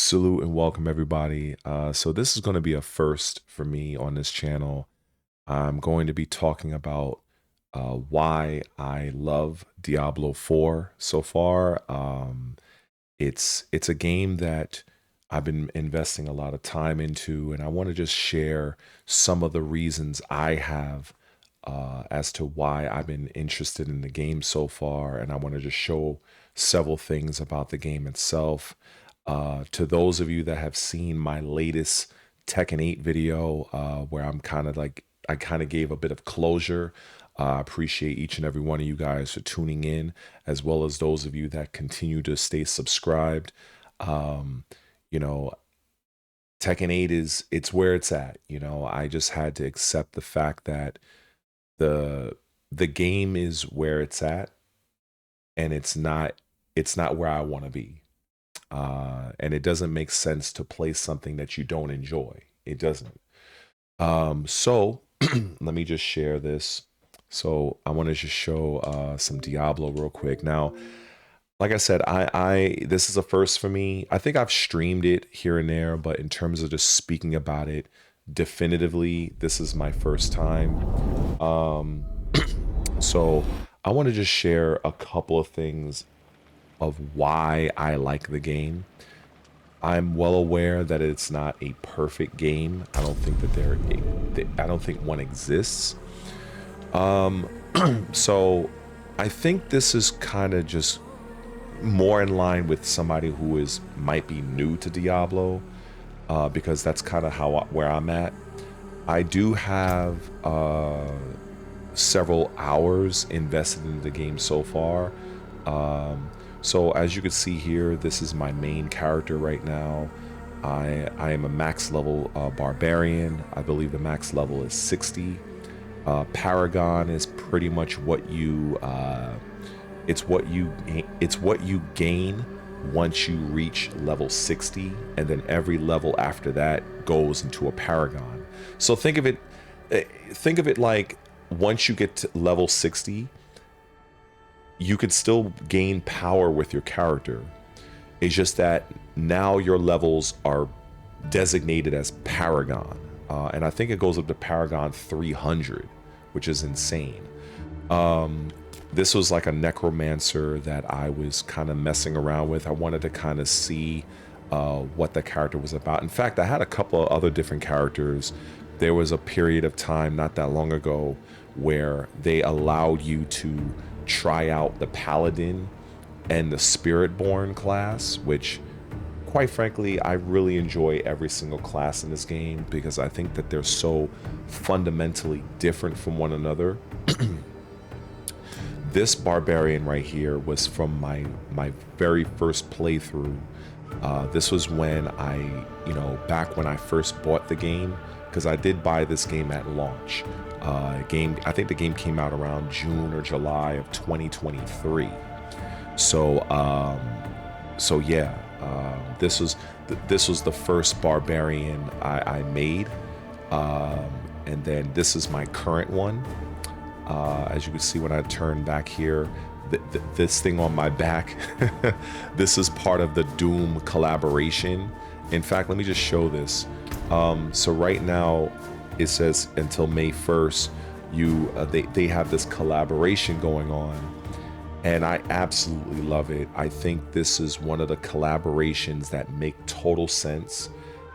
Salute and welcome everybody. So this is going to be a first for me on this channel. I'm going to be talking about why I love Diablo 4 so far. It's a game that I've been investing a lot of time into, and I want to just share some of the reasons I have as to why I've been interested in the game so far, and I want to just show several things about the game itself. To those of you that have seen my latest Tekken 8 video, where I'm kind of like, I kind of gave a bit of closure. I appreciate each and every one of you guys for tuning in, as well as those of you that continue to stay subscribed. You know, Tekken 8 it's where it's at. I just had to accept the fact that the game is where it's at, and it's not where I want to be. And it doesn't make sense to play something that you don't enjoy. It doesn't. So let me just share this. So I want to just show some Diablo real quick. Now, like I said, this is a first for me. I think I've streamed it here and there, but in terms of just speaking about it definitively, this is my first time. So I want to just share a couple of things of why I like the game. I'm well aware that it's not a perfect game. I don't think that I don't think one exists. So I think this is kind of just more in line with somebody who might be new to Diablo, because that's kind of where I'm at. I do have several hours invested in the game so far. So as you can see here, this is my main character right now. I am a max level Barbarian. I believe the max level is 60. Paragon is pretty much what you it's what you gain once you reach level 60, and then every level after that goes into a Paragon. So think of it like, once you get to level 60, you could still gain power with your character. It's just that now your levels are designated as Paragon. And I think it goes up to Paragon 300, which is insane. This was like a necromancer that I was kind of messing around with. I wanted to kind of see what the character was about. In fact, I had a couple of other different characters. There was a period of time not that long ago where they allowed you to try out the Paladin and the Spiritborn class, which, quite frankly, I really enjoy every single class in this game because I think that they're so fundamentally different from one another. This Barbarian right here was from my very first playthrough. This was when back when I first bought the game, because I did buy this game at launch. I think the game came out around June or July of 2023. So yeah, this was the first Barbarian I made, and then this is my current one. As you can see when I turn back here, this thing on my back, this is part of the Doom collaboration. In fact, let me just show this. So right now it says until May 1st, they have this collaboration going on, and I absolutely love it. I think this is one of the collaborations that make total sense.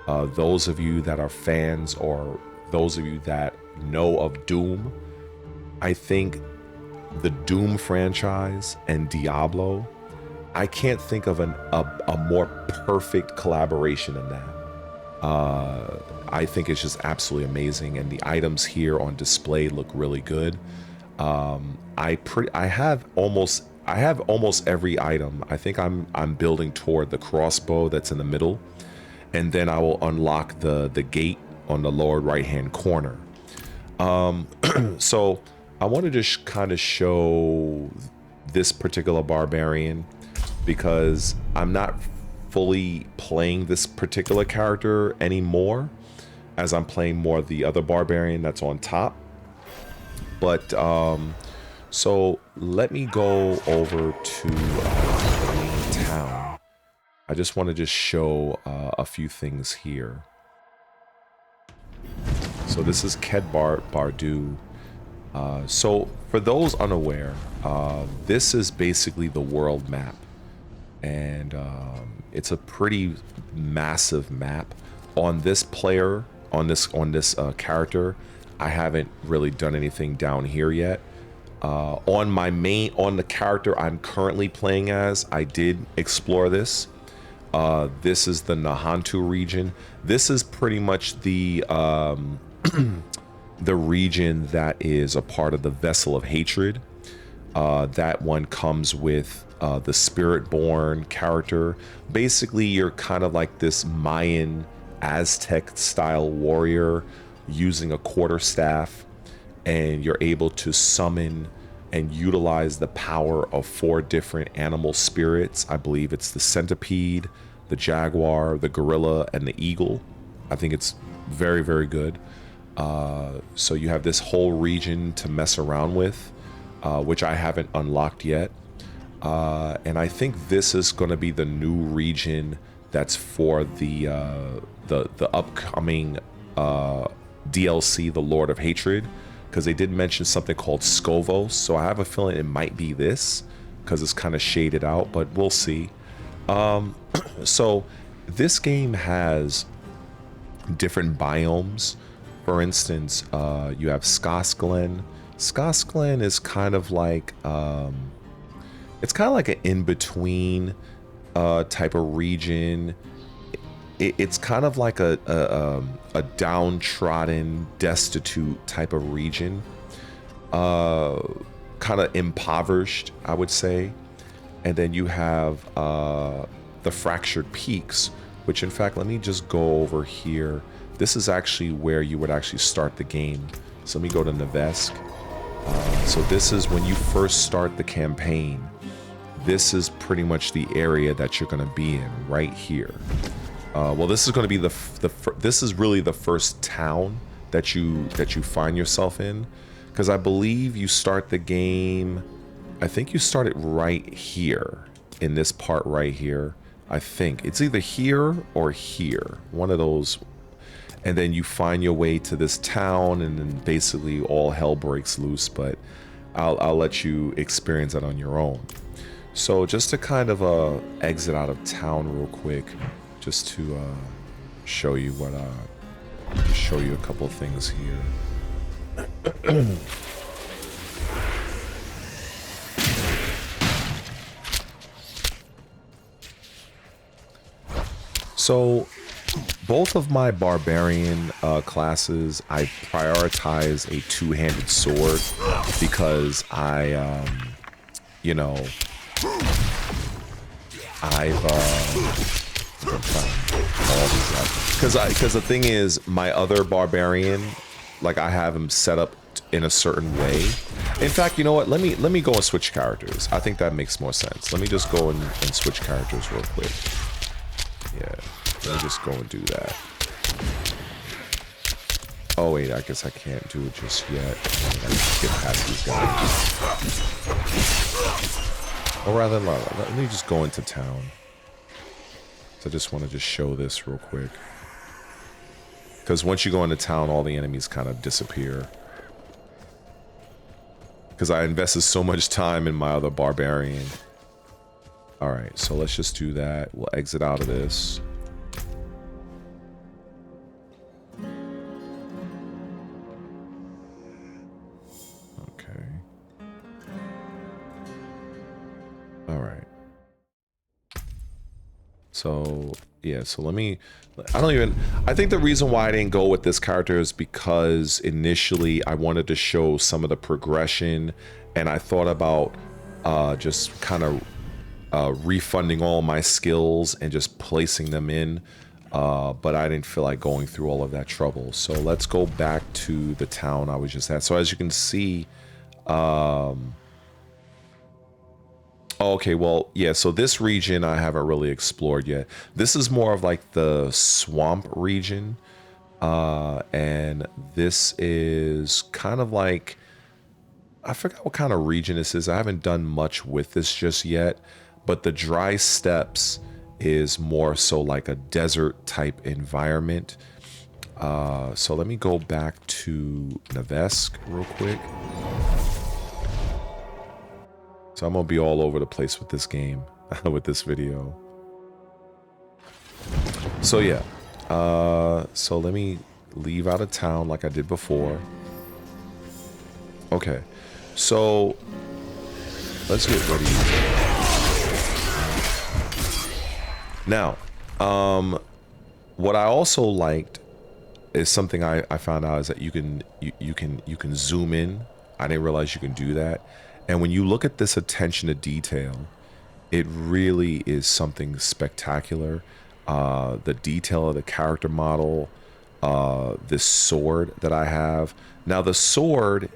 Those of you that are fans, or those of you that know of Doom, I think the Doom franchise and Diablo, I can't think of a more perfect collaboration than that. I think it's just absolutely amazing, and the items here on display look really good. I have almost every item. I think I'm building toward the crossbow that's in the middle, and then I will unlock the gate on the lower right hand corner. So I want to just kind of show this particular Barbarian because I'm not fully playing this particular character anymore, as I'm playing more of the other Barbarian that's on top. But so let me go over to the main town. I just want to just show a few things here. So this is Bardu. So for those unaware, this is basically the world map, and it's a pretty massive map. On this player, on this character, I haven't really done anything down here yet. On the character I'm currently playing as, I did explore this. This is the Nahantu region. This is pretty much the the region that is a part of the Vessel of Hatred. That one comes with the Spirit-born character. Basically, you're kind of like this Mayan Aztec-style warrior using a quarterstaff, and you're able to summon and utilize the power of 4 different animal spirits. I believe it's the centipede, the jaguar, the gorilla, and the eagle. I think it's very, very good. So you have this whole region to mess around with, which I haven't unlocked yet. And I think this is going to be the new region that's for the upcoming DLC, The Lord of Hatred, because they did mention something called Scovos. So I have a feeling it might be this, because it's kind of shaded out, but we'll see. So this game has different biomes. For instance, you have Skosklen. Skosklen is kind of like it's kind of like an in-between type of region. It's kind of like a downtrodden, destitute type of region, kind of impoverished, I would say. And then you have the Fractured Peaks, which in fact, let me just go over here. This is actually where you would actually start the game. So let me go to Nevesk. So this is when you first start the campaign. This is pretty much the area that you're going to be in right here. Well, this is going to be this is really the first town that you find yourself in, because I believe you start the game. I think you start it right here in this part right here. I think it's either here or here, one of those. And then you find your way to this town, and then basically all hell breaks loose. But I'll let you experience that on your own. So just to kind of exit out of town real quick, just to show you what show you a couple of things here. So both of my Barbarian classes, I prioritize a two-handed sword because you know, because the thing is, my other Barbarian, like, I have him set up in a certain way. In fact, you know what? Let me go and switch characters. I think that makes more sense. Let me just go and switch characters real quick. Yeah, let me just go and do that. Oh wait, I guess I can't do it just yet. I gotta get past these guys. Or rather, let me just go into town. So I just want to just show this real quick. Because once you go into town, all the enemies kind of disappear. Because I invested so much time in my other Barbarian. Alright, so let's just do that. We'll exit out of this. Okay. Alright. So, yeah, so let me... I think the reason why I didn't go with this character is because initially I wanted to show some of the progression, and I thought about just kind of refunding all my skills and just placing them in, but I didn't feel like going through all of that trouble. So let's go back to the town I was just at. So as you can see, okay, well, yeah, so this region I haven't really explored yet. This is more of like the swamp region, and this is kind of like, I forgot what kind of region this is. I haven't done much with this just yet, but the dry steppes is more so like a desert type environment. So let me go back to Navesk real quick. So I'm gonna be all over the place with this game, with this video. So yeah, so let me leave out of town like I did before. Okay, so let's get ready. Now, what I also liked is something I found out is that you can zoom in. I didn't realize you can do that. And when you look at this attention to detail, it really is something spectacular. The detail of the character model, this sword that I have. Now the sword,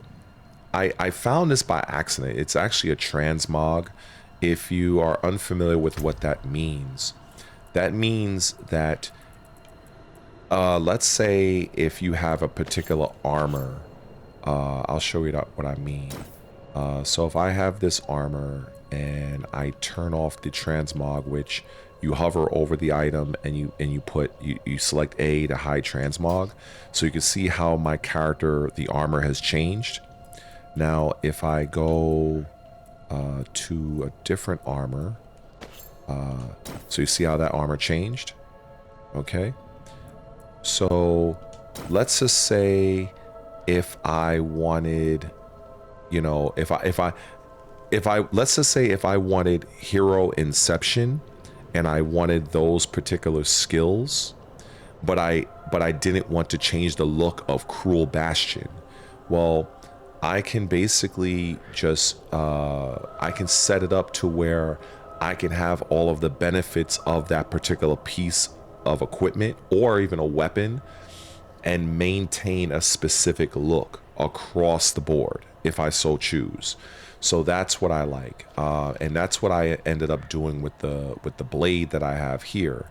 I found this by accident. It's actually a transmog. If you are unfamiliar with what that means that let's say if you have a particular armor, I'll show you what I mean. So if I have this armor and I turn off the transmog, which you hover over the item and you select A to hide transmog, so you can see how my character, the armor has changed. Now if I go to a different armor, so you see how that armor changed. Okay, so let's just say if I wanted, you know, if I let's just say if I wanted Hero Inception and I wanted those particular skills, but I didn't want to change the look of Cruel Bastion, well, I can basically just I can set it up to where I can have all of the benefits of that particular piece of equipment or even a weapon and maintain a specific look across the board if I so choose. So that's what I like, and that's what I ended up doing with the blade that I have here.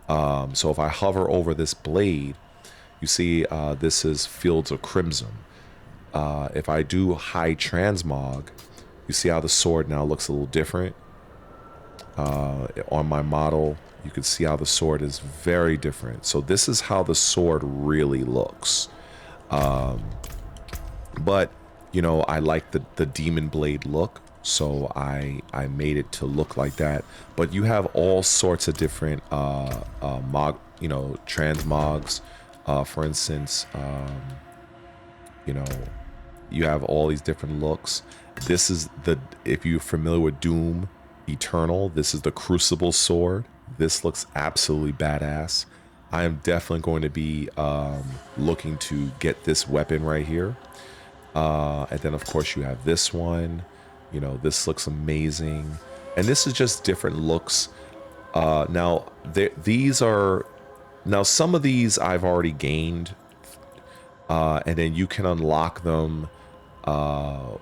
So if I hover over this blade, you see this is Fields of Crimson. If I do high transmog, you see how the sword now looks a little different. On my model, you can see how the sword is very different. So this is how the sword really looks. But you know, I like the demon blade look, so I made it to look like that. But you have all sorts of different transmogs. For instance, you know, you have all these different looks. This is if you're familiar with Doom Eternal, this is the Crucible sword. This looks absolutely badass. I am definitely going to be looking to get this weapon right here. And then of course you have this one. You know, this looks amazing. And this is just different looks. Now some of these I've already gained. And then you can unlock them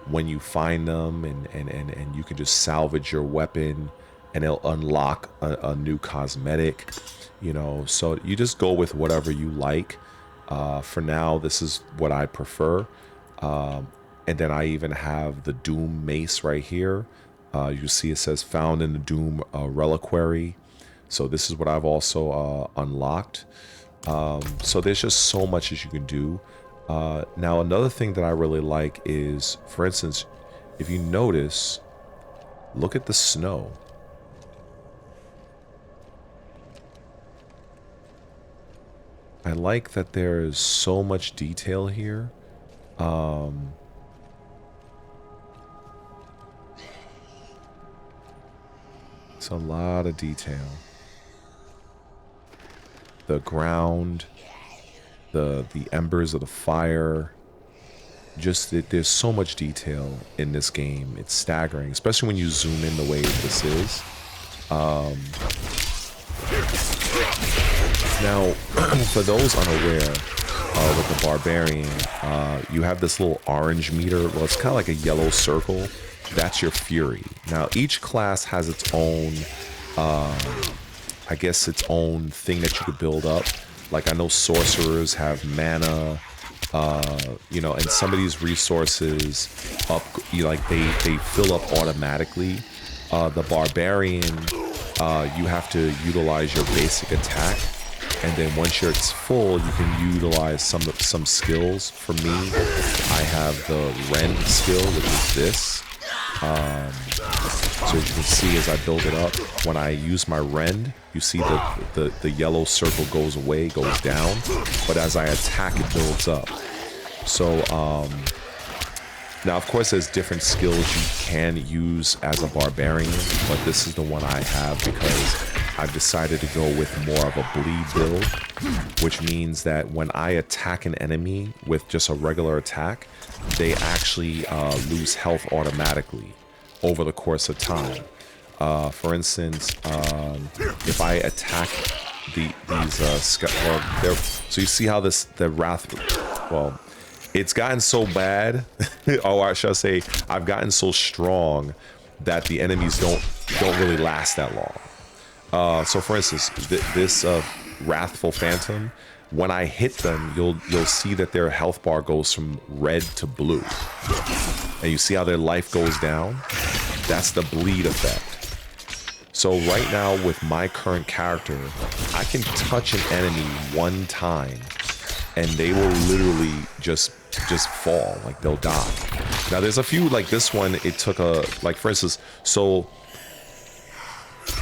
when you find them, and you can just salvage your weapon and it'll unlock a new cosmetic, you know. So you just go with whatever you like. For now, this is what I prefer. And then I even have the Doom mace right here. You see it says found in the Doom reliquary. So this is what I've also unlocked. So there's just so much as you can do. Now another thing that I really like is, for instance, if you notice, look at the snow. I like that there is so much detail here. It's a lot of detail. The ground, the embers of the fire, just there's so much detail in this game. It's staggering, especially when you zoom in the way this is. Now, for those unaware, with the Barbarian, you have this little orange meter. Well, it's kind of like a yellow circle. That's your fury. Now, each class has its own, I guess, its own thing that you could build up. Like, I know sorcerers have mana, you know, and some of these resources up, you know, like they fill up automatically. The Barbarian, you have to utilize your basic attack, and then once it's full, you can utilize some skills. For me, I have the rend skill, which is this. So as you can see, as I build it up, when I use my rend, you see the yellow circle goes away, goes down, but as I attack, it builds up. So now, of course, there's different skills you can use as a barbarian, but this is the one I have because I've decided to go with more of a bleed build, which means that when I attack an enemy with just a regular attack, they actually lose health automatically over the course of time. For instance, if I attack so you see how the wrath, well, it's gotten so bad, or should I say, I've gotten so strong that the enemies don't really last that long. So for instance, this Wrathful Phantom, when I hit them, you'll see that their health bar goes from red to blue. And you see how their life goes down? That's the bleed effect. So right now with my current character, I can touch an enemy one time and they will literally just fall, like they'll die. Now there's a few, like this one, it took like for instance, so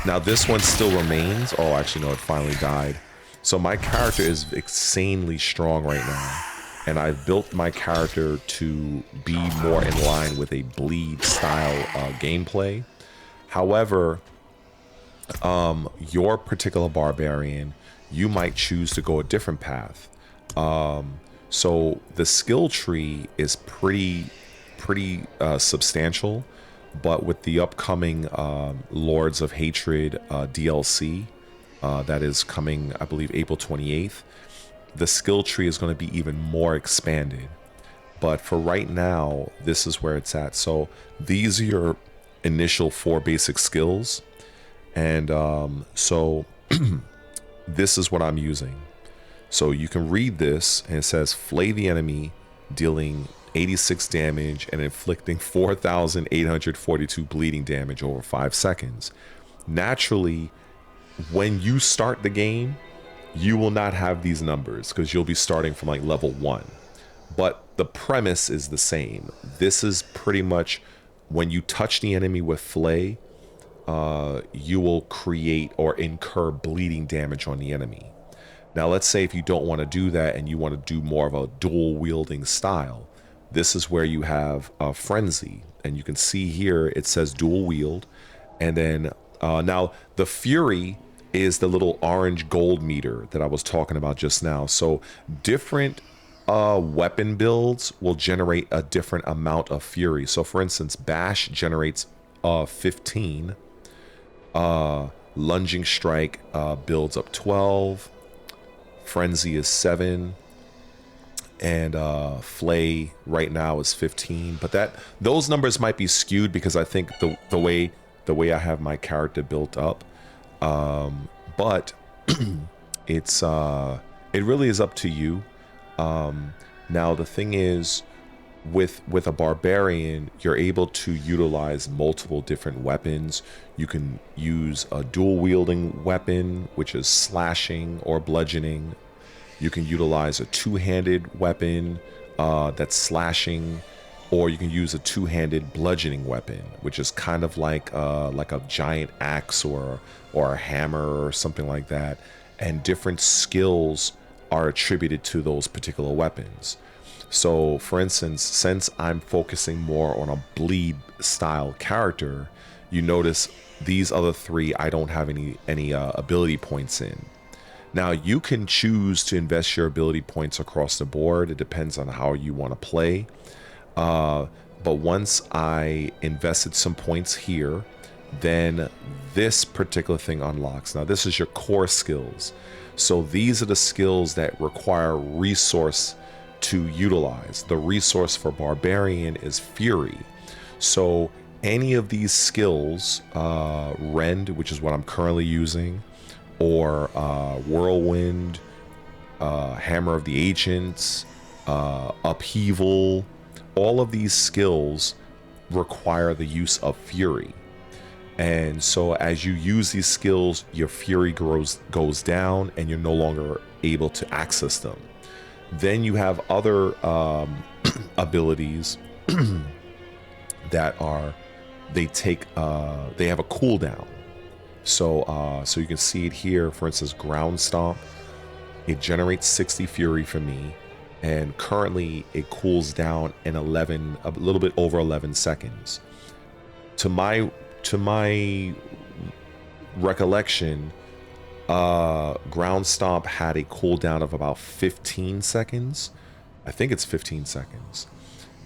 now this one still remains. Oh, actually no, it finally died. So my character is insanely strong right now, and I've built my character to be more in line with a bleed style gameplay. However, your particular barbarian, you might choose to go a different path. So the skill tree is pretty substantial, but with the upcoming Lords of Hatred DLC that is coming, I believe, April 28th, the skill tree is going to be even more expanded. But for right now, this is where it's at. So these are your initial 4 basic skills, and so this is what I'm using. So you can read this, and it says flay the enemy, dealing 86 damage and inflicting 4,842 bleeding damage over 5 seconds. Naturally, when you start the game, you will not have these numbers because you'll be starting from like level 1. But the premise is the same. This is pretty much when you touch the enemy with flay, you will create or incur bleeding damage on the enemy. Now, let's say if you don't want to do that and you want to do more of a dual wielding style, this is where you have a frenzy, and you can see here it says dual wield. And then now the fury is the little orange gold meter that I was talking about just now. So different weapon builds will generate a different amount of fury. So for instance, bash generates 15, lunging strike builds up 12, frenzy is 7, and flay right now is 15. But those numbers might be skewed because I think the way I have my character built up, but it's it really is up to you. Now the thing is, with a barbarian, you're able to utilize multiple different weapons. You can use a dual wielding weapon, which is slashing or bludgeoning. You can utilize a two-handed weapon that's slashing, or you can use a two-handed bludgeoning weapon, which is kind of like a giant axe or a hammer or something like that. And different skills are attributed to those particular weapons. So for instance, since I'm focusing more on a bleed style character, you notice these other 3 I don't have any ability points in. Now you can choose to invest your ability points across the board. It depends on how you want to play. But once I invested some points here, then this particular thing unlocks. Now this is your core skills. So these are the skills that require resource to utilize. The resource for Barbarian is Fury. So any of these skills, Rend, which is what I'm currently using, or Whirlwind, Hammer of the Ancients, Upheaval, all of these skills require the use of Fury. And so as you use these skills, your fury goes down and you're no longer able to access them. Then you have other abilities that are, they have a cooldown. So so you can see it here, for instance, Ground Stomp. It generates 60 fury for me, and currently it cools down in a little bit over 11 seconds. To my recollection, Ground Stomp had a cooldown of about 15 seconds. I think it's 15 seconds.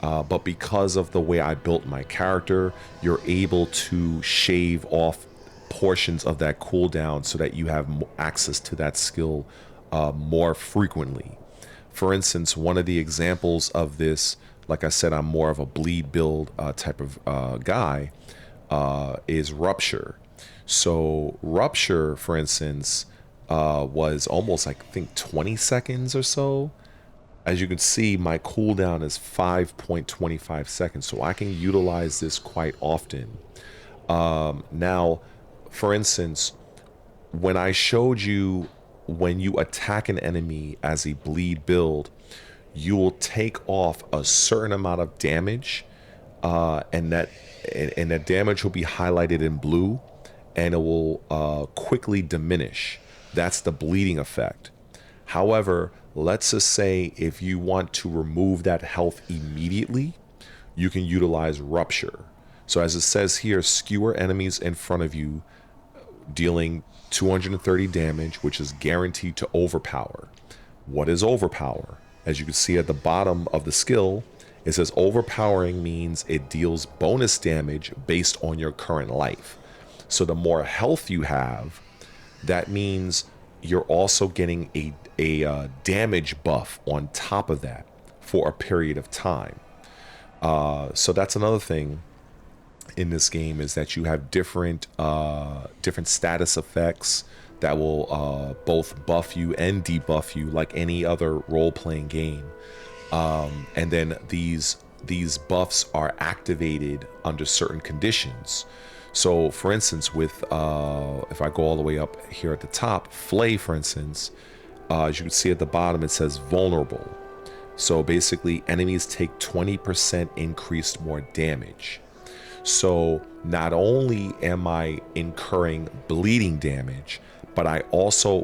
But because of the way I built my character, you're able to shave off portions of that cooldown so that you have access to that skill more frequently. For instance, one of the examples of this, like I said, I'm more of a bleed build type of guy, is Rupture. So Rupture, for instance, was almost like, I think 20 seconds or so. As you can see, my cooldown is 5.25 seconds, so I can utilize this quite often. Now, for instance, when I showed you, when you attack an enemy as a bleed build, you will take off a certain amount of damage, and that damage will be highlighted in blue, and it will quickly diminish. That's the bleeding effect. However, let's just say if you want to remove that health immediately, you can utilize Rupture. So as it says here, skewer enemies in front of you, dealing 230 damage, which is guaranteed to overpower. What is overpower? As you can see at the bottom of the skill, it says overpowering means it deals bonus damage based on your current life. So the more health you have, that means you're also getting a damage buff on top of that for a period of time. So that's another thing in this game, is that you have different status effects that will both buff you and debuff you like any other role-playing game. And then these buffs are activated under certain conditions. So for instance, with if I go all the way up here at the top, Flay, for instance, as you can see at the bottom, it says vulnerable. So basically enemies take 20% increased more damage. So not only am I incurring bleeding damage, but I also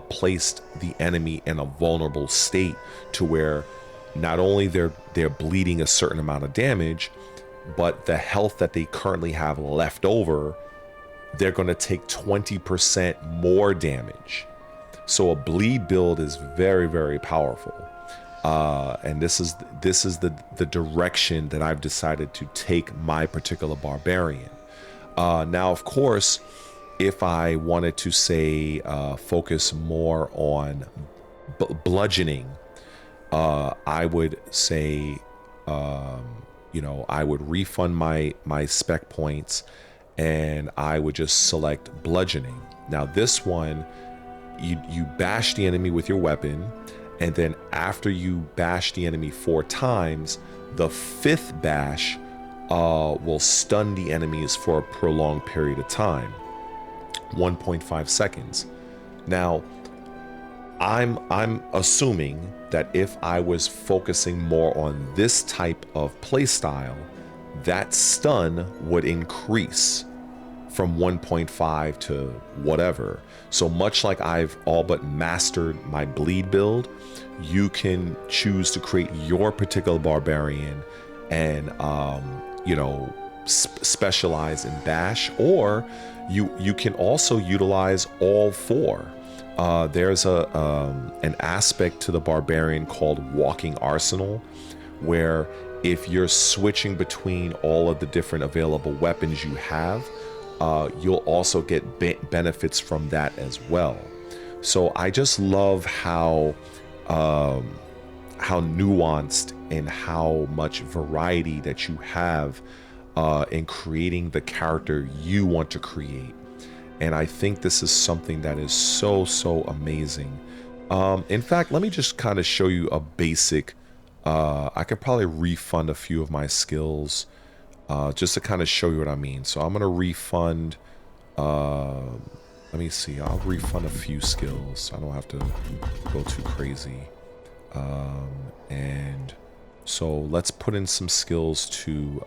placed the enemy in a vulnerable state to where not only they're bleeding a certain amount of damage, but the health that they currently have left over, they're going to take 20% more damage. So a bleed build is very, very powerful. And this is the direction that I've decided to take my particular Barbarian. Now, of course, if I wanted to say focus more on bludgeoning, I would say, I would refund my spec points, and I would just select bludgeoning. Now this one, you bash the enemy with your weapon, and then after you bash the enemy 4 times, the 5th bash will stun the enemies for a prolonged period of time, 1.5 seconds. Now, I'm assuming that if I was focusing more on this type of playstyle, that stun would increase from 1.5 to whatever. So much like I've all but mastered my bleed build, you can choose to create your particular Barbarian and specialize in bash, or you can also utilize all 4. There's an aspect to the Barbarian called Walking Arsenal, where if you're switching between all of the different available weapons you have, you'll also get benefits from that as well. So I just love how nuanced and how much variety that you have in creating the character you want to create. And I think this is something that is so amazing. In fact, let me just kind of show you a basic. I could probably refund a few of my skills just to kind of show you what I mean. So I'm going to refund, let me see, I'll refund a few skills. So I don't have to go too crazy. And so let's put in some skills to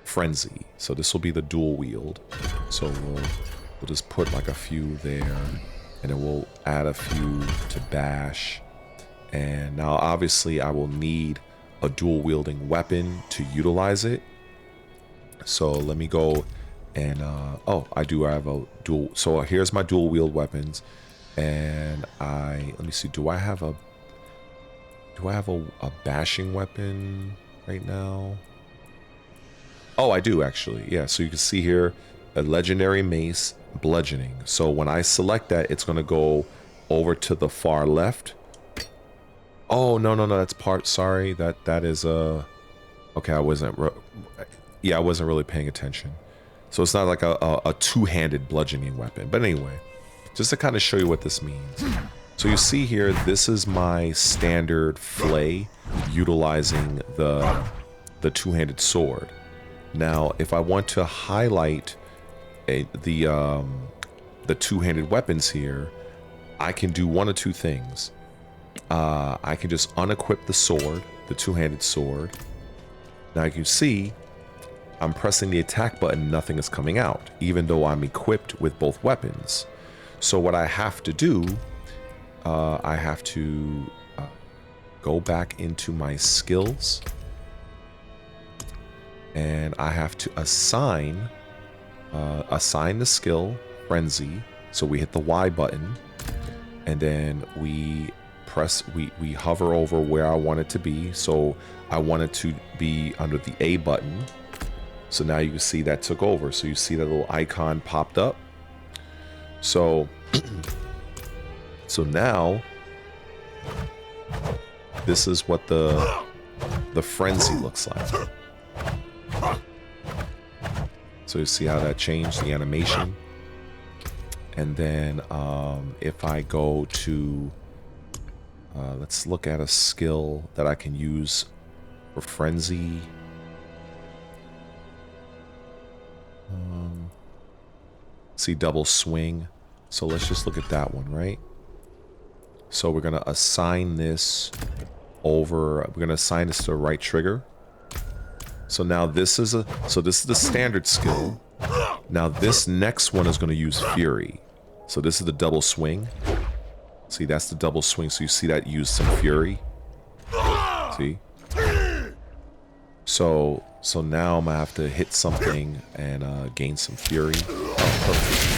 Frenzy. So this will be the dual wield. So we'll just put like a few there, and then we'll add a few to Bash. And now obviously I will need a dual wielding weapon to utilize it. So let me go and oh, I do have a dual. So here's my dual wield weapons, and let me see, do I have a bashing weapon right now? Oh, I do actually. Yeah, so you can see here a legendary mace, bludgeoning. So when I select that, it's going to go over to the far left. Oh, no, that's part. Sorry, that is okay, I wasn't really paying attention. So it's not like a two-handed bludgeoning weapon. But anyway, just to kind of show you what this means. So you see here, this is my standard flay utilizing the two-handed sword. Now, if I want to highlight the two-handed weapons here, I can do one of two things. I can just unequip the sword, the two-handed sword. Now you can see I'm pressing the attack button, nothing is coming out, even though I'm equipped with both weapons. So what I have to do, I have to go back into my skills, and I have to assign the skill Frenzy. So we hit the Y button, and then we hover over where I want it to be. So I want it to be under the A button. So now you can see that took over. So you see that little icon popped up. So so now this is what the frenzy looks like. So you see how that changed the animation. And then if I go to let's look at a skill that I can use for frenzy. See, double swing. So let's just look at that one, right? So we're gonna assign this over. We're gonna assign this to the right trigger. So now this is the standard skill. Now this next one is gonna use Fury. So this is the double swing. See, that's the double swing. So you see that use some Fury. See? So now I'm gonna have to hit something and gain some Fury. Oh, perfect.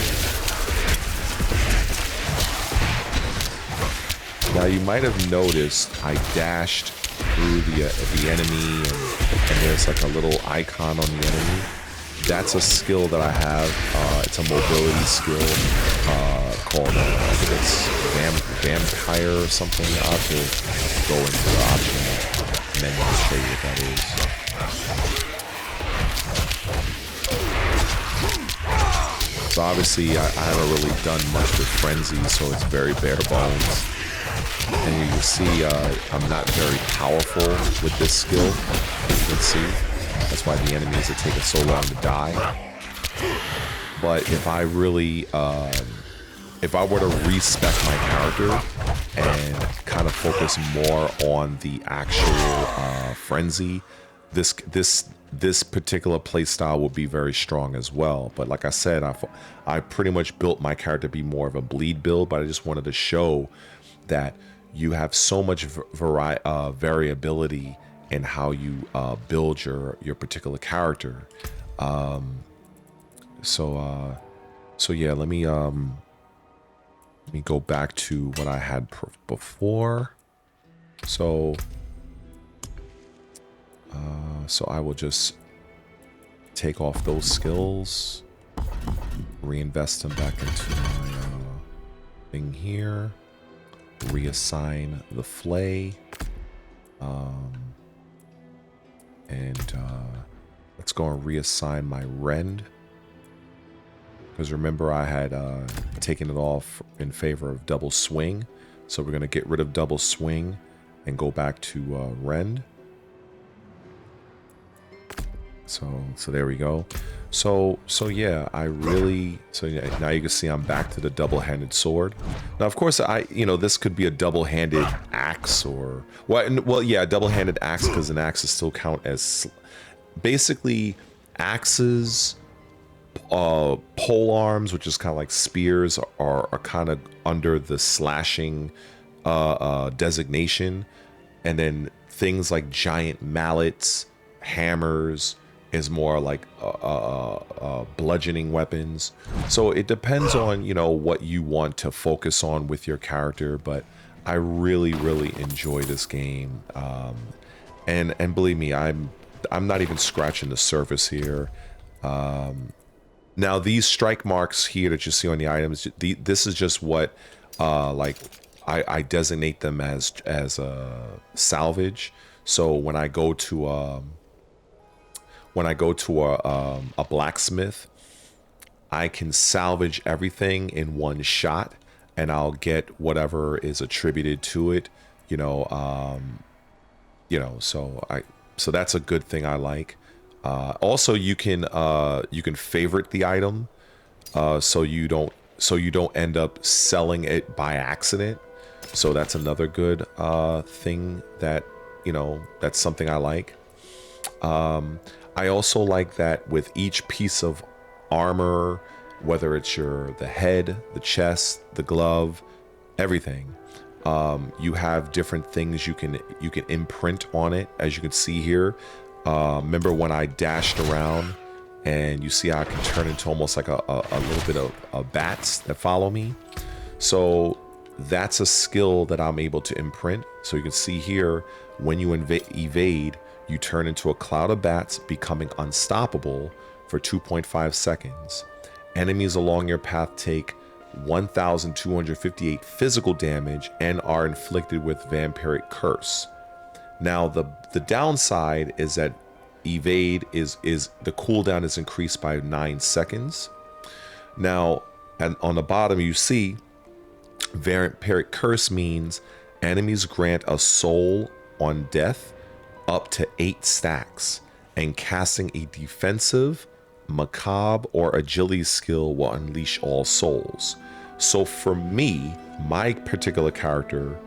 Now you might have noticed I dashed through the enemy, and there's like a little icon on the enemy. That's a skill that I have. It's a mobility skill called I think it's vampire or something. I'll have to go into the option menu to show you what that is. So obviously I haven't really done much with Frenzy, so it's very bare bones. And you can see I'm not very powerful with this skill, as you can see. That's why the enemies are taking so long to die. But if I really, if I were to respec my character and kind of focus more on the actual Frenzy, this particular playstyle will be very strong as well. But like I said, I pretty much built my character to be more of a bleed build, but I just wanted to show that you have so much variability in how you build your particular character. So yeah, let me go back to what I had before. So I will just take off those skills, reinvest them back into my thing here, reassign the flay, and let's go and reassign my rend, because remember I had taken it off in favor of double swing. So we're going to get rid of double swing and go back to rend. So there we go. So yeah, yeah, now you can see I'm back to the double-handed sword. Now, of course, this could be a double-handed axe or well, yeah, double-handed axe, because an axe is still count as basically axes. Pole arms, which is kind of like spears, are kind of under the slashing designation, and then things like giant mallets, hammers is more like bludgeoning weapons. So it depends on what you want to focus on with your character, but I really enjoy this game, and believe me, I'm not even scratching the surface here. Now these strike marks here that you see on the items, this is just what like I designate them as salvage. So when I go to a blacksmith, I can salvage everything in one shot, and I'll get whatever is attributed to it. So that's a good thing I like. Also, you can favorite the item, so you don't end up selling it by accident. So that's another good thing that that's something I like. I also like that with each piece of armor, whether it's the head, the chest, the glove, everything, you have different things you can imprint on it, as you can see here. Remember when I dashed around, and you see how I can turn into almost like a little bit of bats that follow me? So that's a skill that I'm able to imprint. So you can see here, when you evade, you turn into a cloud of bats, becoming unstoppable for 2.5 seconds. Enemies along your path take 1,258 physical damage and are inflicted with vampiric curse. Now the downside is that evade is the cooldown is increased by 9 seconds. Now, and on the bottom you see vampiric curse means enemies grant a soul on death up to 8 stacks, and casting a defensive, macabre, or agility skill will unleash all souls. So for me, my particular character,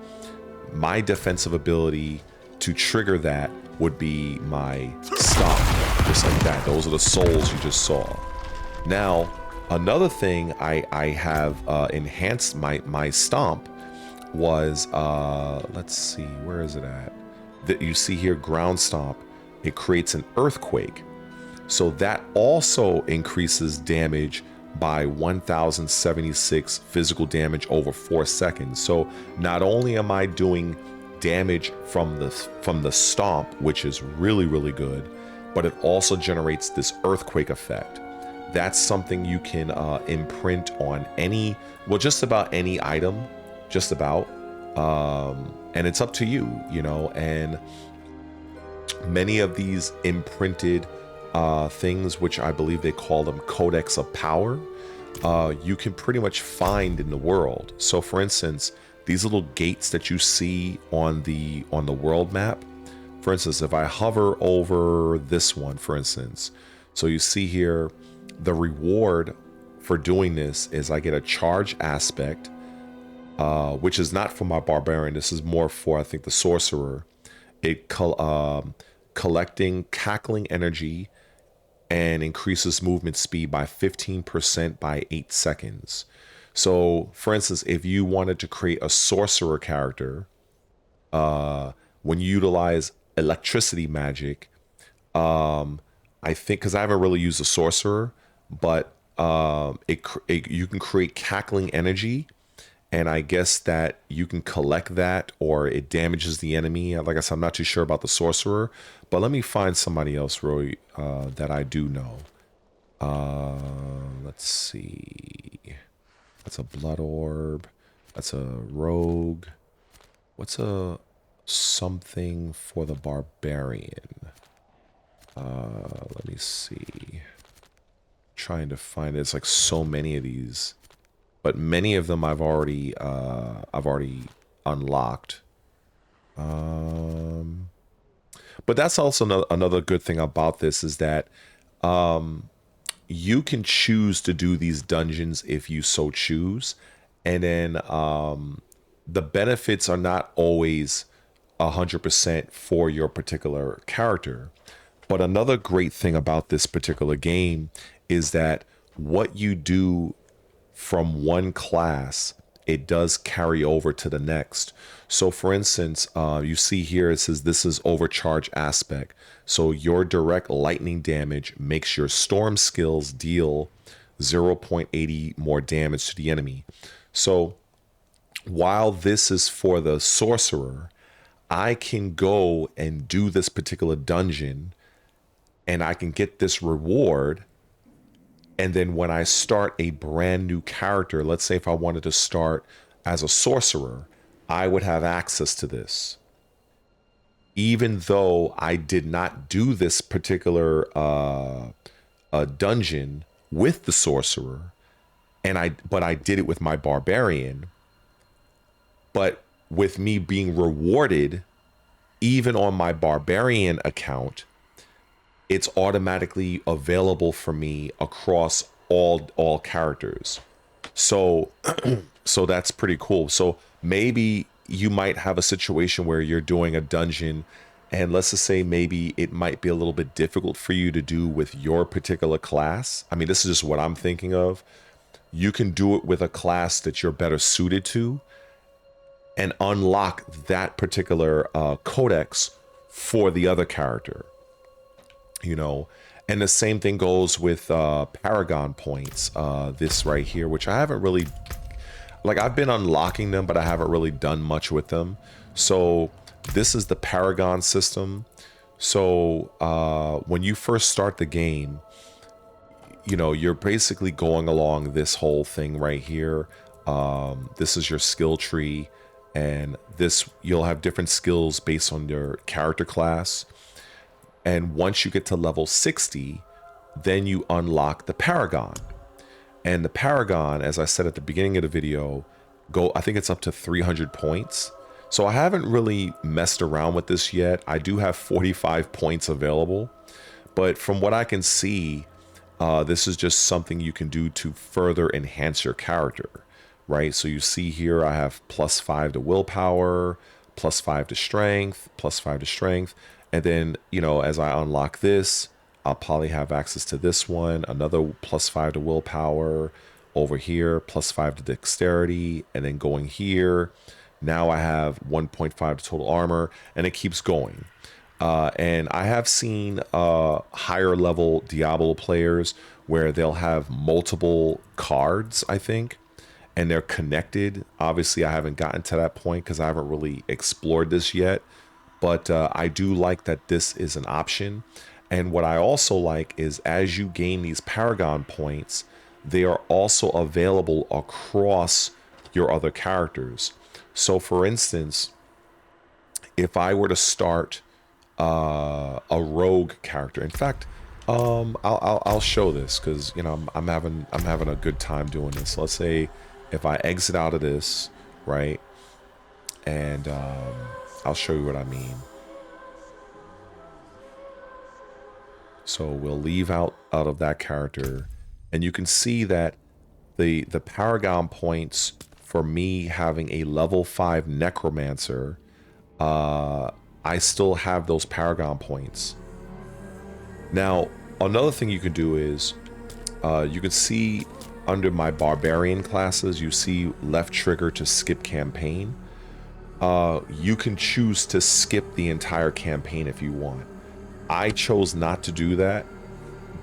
my defensive ability to trigger that would be my stomp, just like that. Those are the souls you just saw. Now, another thing I have enhanced my stomp was, let's see, where is it at? That you see here, ground stomp. It creates an earthquake. So that also increases damage by 1,076 physical damage over 4 seconds. So not only am I doing damage from the stomp, which is really good, but it also generates this earthquake effect. That's something you can imprint on just about any item, just about, and it's up to you, and many of these imprinted things, which I believe they call them codex of power, you can pretty much find in the world. So for instance, these little gates that you see on the world map, for instance, if I hover over this one, for instance, so you see here, the reward for doing this is I get a charge aspect, which is not for my barbarian. This is more for, I think, the sorcerer. It collecting cackling energy and increases movement speed by 15% by 8 seconds. So, for instance, if you wanted to create a sorcerer character, when you utilize electricity magic, I think, because I haven't really used a sorcerer, but you can create cackling energy, and I guess that you can collect that, or it damages the enemy. Like I said, I'm not too sure about the sorcerer, but let me find somebody else, Roy, that I do know. Let's see. That's a blood orb. That's a rogue. What's a something for the barbarian? Let me see. Trying to find it. It's like so many of these, but many of them I've already unlocked. But that's also another good thing about this is that you can choose to do these dungeons if you so choose. And then the benefits are not always 100% for your particular character. But another great thing about this particular game is that what you do from one class, it does carry over to the next. So for instance, you see here, it says this is overcharge aspect. So your direct lightning damage makes your storm skills deal 0.80 more damage to the enemy. So while this is for the sorcerer, I can go and do this particular dungeon and I can get this reward. And then when I start a brand new character, let's say if I wanted to start as a sorcerer, I would have access to this. Even though I did not do this particular dungeon with the sorcerer, but I did it with my barbarian. But with me being rewarded, even on my barbarian account, it's automatically available for me across all characters. So so that's pretty cool. So maybe you might have a situation where you're doing a dungeon and let's just say maybe it might be a little bit difficult for you to do with your particular class. I mean, this is just what I'm thinking of. You can do it with a class that you're better suited to and unlock that particular codex for the other character. You know, and the same thing goes with Paragon points, this right here, which I haven't really, like I've been unlocking them, but I haven't really done much with them. So this is the Paragon system. So when you first start the game, you know, you're basically going along this whole thing right here. This is your skill tree, and this, you'll have different skills based on your character class. And once you get to level 60, then you unlock the Paragon. And the Paragon, as I said at the beginning of the video, I think it's up to 300 points. So I haven't really messed around with this yet. I do have 45 points available. But from what I can see, this is just something you can do to further enhance your character, right? So you see here, I have +5 to willpower, +5 to strength, +5 to strength. And then, you know, as I unlock this, I'll probably have access to this one, another +5 to willpower, over here, +5 to dexterity, and then going here, now I have 1.5 to total armor, and it keeps going. And I have seen higher level Diablo players where they'll have multiple cards, I think, and they're connected. Obviously, I haven't gotten to that point because I haven't really explored this yet. But I do like that this is an option. And what I also like is as you gain these Paragon points, they are also available across your other characters. So for instance, if I were to start a rogue character, in fact, I'll show this because, you know, I'm having a good time doing this. Let's say if I exit out of this, right, and I'll show you what I mean. So we'll leave out of that character, and you can see that the Paragon points for me having a level 5 Necromancer, I still have those Paragon points. Now, another thing you can do is you can see under my Barbarian classes, you see left trigger to skip campaign. You can choose to skip the entire campaign if you want. I chose not to do that,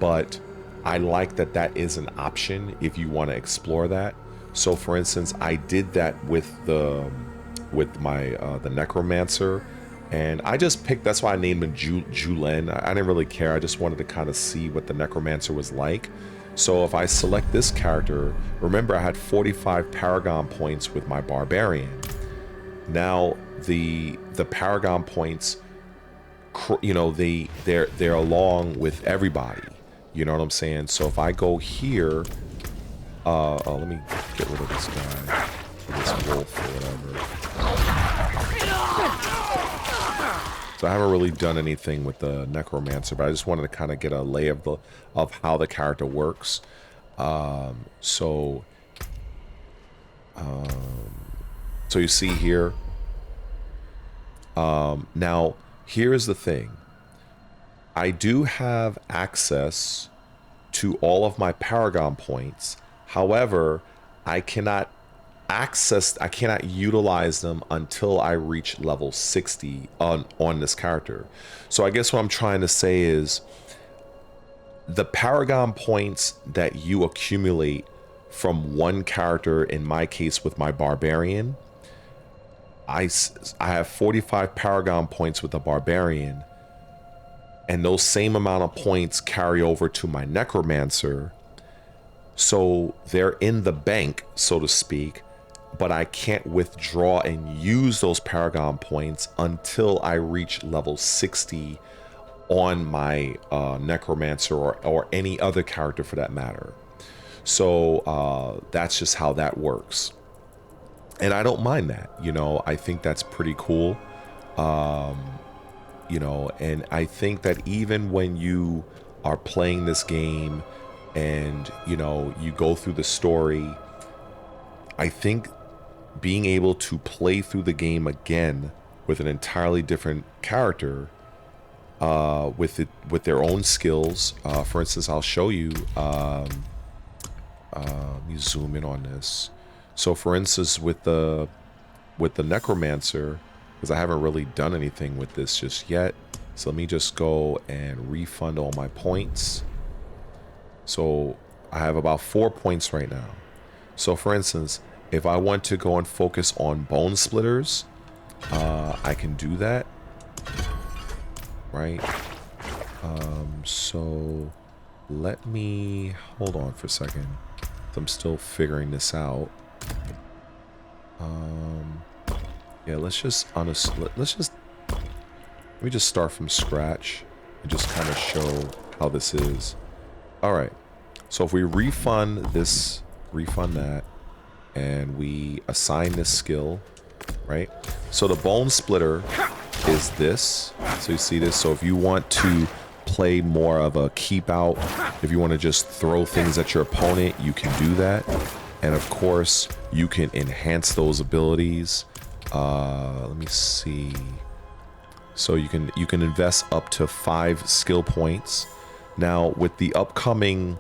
but I like that that is an option if you want to explore that. So for instance, I did that with my the Necromancer, and I just picked, that's why I named him Julen. I didn't really care. I just wanted to kind of see what the Necromancer was like. So if I select this character, remember I had 45 Paragon points with my Barbarian. Now the Paragon points, you know, they're along with everybody. You know what I'm saying? So if I go here, let me get rid of this guy, or this wolf or whatever. So I haven't really done anything with the Necromancer, but I just wanted to kind of get a lay of how the character works. So you see here. Now here's the thing. I do have access to all of my Paragon points. However, I cannot utilize them until I reach level 60 on this character. So I guess what I'm trying to say is the Paragon points that you accumulate from one character, in my case with my Barbarian, I have 45 Paragon points with the Barbarian, and those same amount of points carry over to my Necromancer. So they're in the bank, so to speak, but I can't withdraw and use those Paragon points until I reach level 60 on my Necromancer or any other character for that matter. So that's just how that works. And I don't mind that, you know. I think that's pretty cool. You know, and I think that even when you are playing this game and, you know, you go through the story, I think being able to play through the game again with an entirely different character, with their own skills. For instance, I'll show you. Let me zoom in on this. So, for instance, with the Necromancer, because I haven't really done anything with this just yet. So let me just go and refund all my points. So I have about 4 points right now. So for instance, if I want to go and focus on Bone Splitters, I can do that. Right? So let me hold on for a second. I'm still figuring this out. Yeah, let me just start from scratch and just kind of show how this is. All right. So if we refund that, and we assign this skill, right? So the Bone Splitter is this. So you see this. So if you want to play more of a keep out, if you want to just throw things at your opponent, you can do that. And of course, you can enhance those abilities. Let me see. So you can invest up to 5 skill points. Now with the upcoming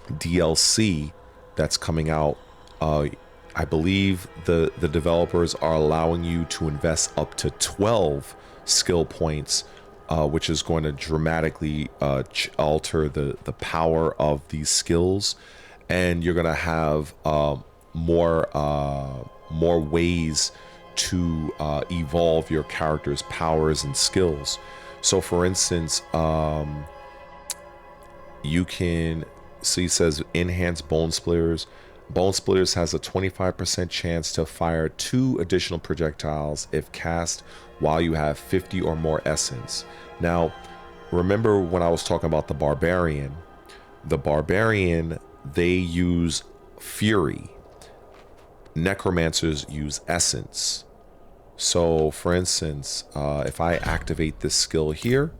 DLC that's coming out, I believe the developers are allowing you to invest up to 12 skill points, which is going to dramatically alter the power of these skills, and you're gonna have more ways to evolve your character's powers and skills. So for instance, you can see, it says enhance Bone Splitters. Bone Splitters has a 25% chance to fire 2 additional projectiles if cast while you have 50 or more essence. Now, remember when I was talking about the Barbarian? The Barbarian, they use Fury. Necromancers use Essence. So, for instance, if I activate this skill here,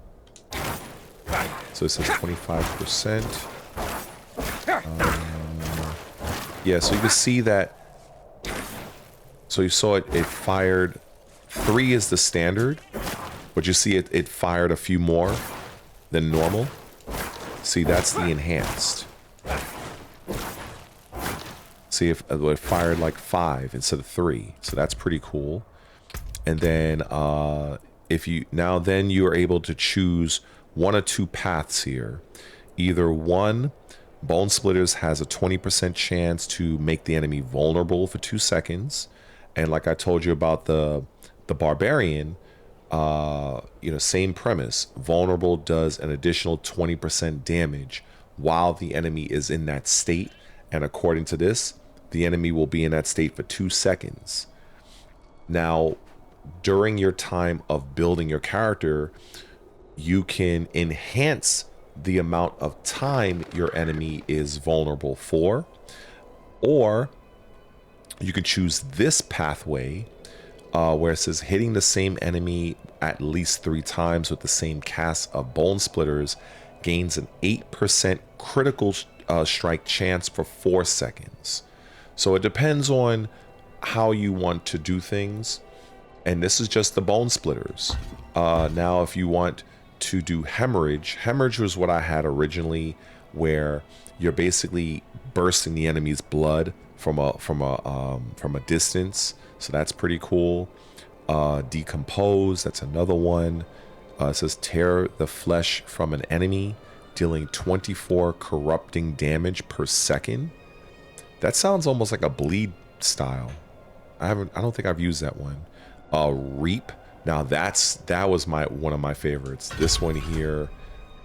so it says 25%. Yeah, so you can see that. So you saw it fired 3 is the standard, but you see it fired a few more than normal. See, that's the enhanced. See, if it fired like 5 instead of 3, so that's pretty cool. And then then you are able to choose 1 or 2 paths here. Either one, Bone Splitters has a 20% chance to make the enemy vulnerable for 2 seconds. And like I told you about the Barbarian, same premise. Vulnerable does an additional 20% damage while the enemy is in that state. And according to this, the enemy will be in that state for 2 seconds. Now, during your time of building your character, you can enhance the amount of time your enemy is vulnerable for, or you can choose this pathway where it says hitting the same enemy at least 3 times with the same cast of Bone Splitters gains an 8% critical strike chance for 4 seconds. So it depends on how you want to do things. And this is just the Bone Splitters. Now, if you want to do hemorrhage, hemorrhage was what I had originally, where you're basically bursting the enemy's blood from a distance. So that's pretty cool. Decompose, that's another one. It says tear the flesh from an enemy, dealing 24 corrupting damage per second. That sounds almost like a bleed style. I don't think I've used that one. Reap. Now that was one of my favorites. This one here.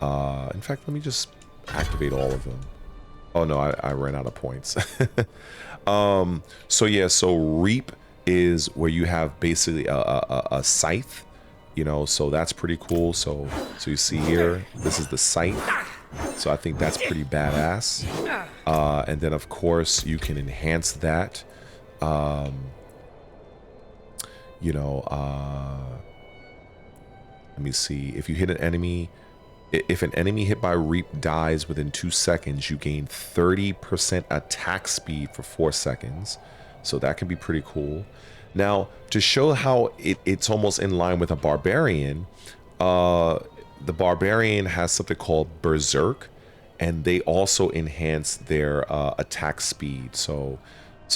In fact, let me just activate all of them. Oh no, I ran out of points. So yeah, so reap is where you have basically a scythe, you know, so that's pretty cool. So you see here, this is the scythe. So I think that's pretty badass. And then of course you can enhance that. You know, let me see. If you hit an enemy, if an enemy hit by reap dies within 2 seconds, you gain 30% attack speed for 4 seconds. So that can be pretty cool. Now, to show how it's almost in line with a barbarian, the barbarian has something called berserk, and they also enhance their attack speed. So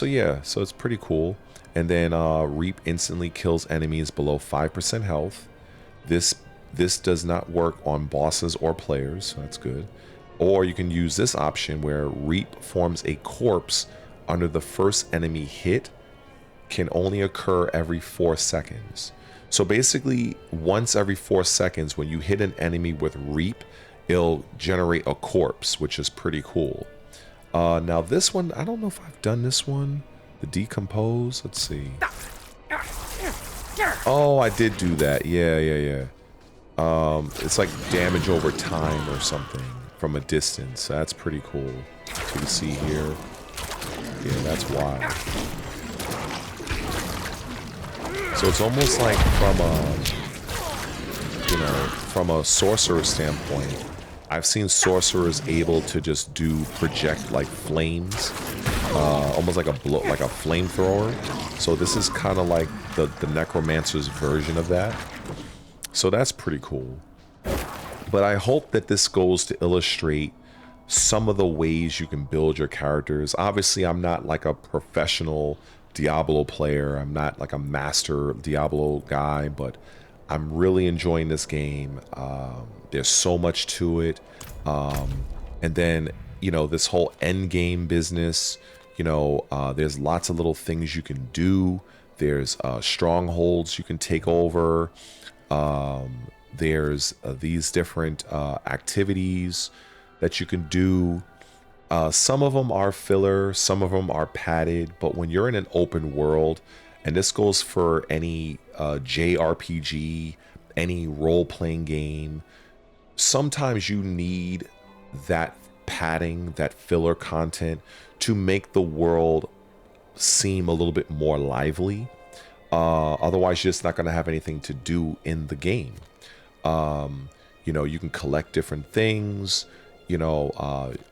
yeah, so it's pretty cool. And then reap instantly kills enemies below 5% health. This does not work on bosses or players, so that's good. Or you can use this option where reap forms a corpse under the first enemy hit, can only occur every 4 seconds. So basically, once every 4 seconds, when you hit an enemy with reap, it'll generate a corpse, which is pretty cool. Now this one, I don't know if I've done this one. The decompose, let's see. Oh, I did do that. Yeah. It's like damage over time or something from a distance. That's pretty cool. So you see here. Yeah, that's wild. So it's almost like from a sorcerer standpoint, I've seen sorcerers able to just project like flames, almost like a flamethrower. So this is kind of like the necromancer's version of that. So that's pretty cool. But I hope that this goes to illustrate some of the ways you can build your characters. Obviously, I'm not like a professional Diablo player. I'm not like a master Diablo guy, but I'm really enjoying this game. There's so much to it. And then, you know, this whole end game business, you know, there's lots of little things you can do. There's strongholds you can take over. There's these different activities that you can do. Some of them are filler, some of them are padded, but when you're in an open world, and this goes for any JRPG, any role-playing game, sometimes you need that padding, that filler content to make the world seem a little bit more lively. Otherwise, you're just not going to have anything to do in the game. You know, you can collect different things. You know,